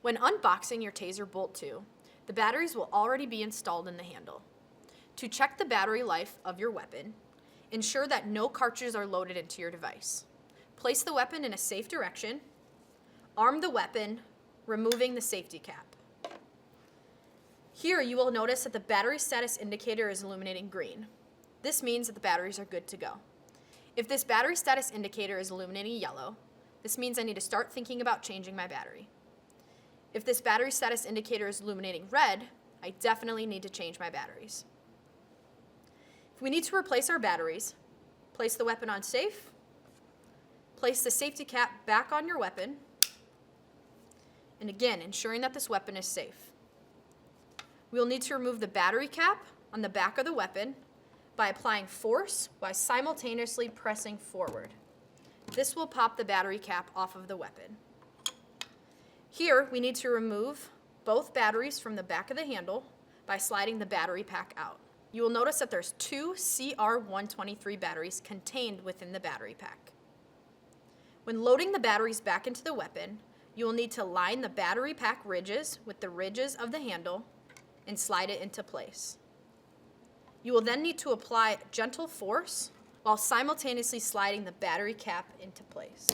When unboxing your TASER Bolt 2, the batteries will already be installed in the handle. To check the battery life of your weapon, ensure that no cartridges are loaded into your device. Place the weapon in a safe direction. Arm the weapon, removing the safety cap. Here you will notice that the battery status indicator is illuminating green. This means that the batteries are good to go. If this battery status indicator is illuminating yellow, this means I need to start thinking about changing my battery. If this battery status indicator is illuminating red, I definitely need to change my batteries. If we need to replace our batteries, place the weapon on safe, place the safety cap back on your weapon, and again, ensuring that this weapon is safe. We will need to remove the battery cap on the back of the weapon by applying force while simultaneously pressing forward. This will pop the battery cap off of the weapon. Here, we need to remove both batteries from the back of the handle by sliding the battery pack out. You will notice that there's 2 CR123 batteries contained within the battery pack. When loading the batteries back into the weapon, you will need to line the battery pack ridges with the ridges of the handle and slide it into place. You will then need to apply gentle force while simultaneously sliding the battery cap into place.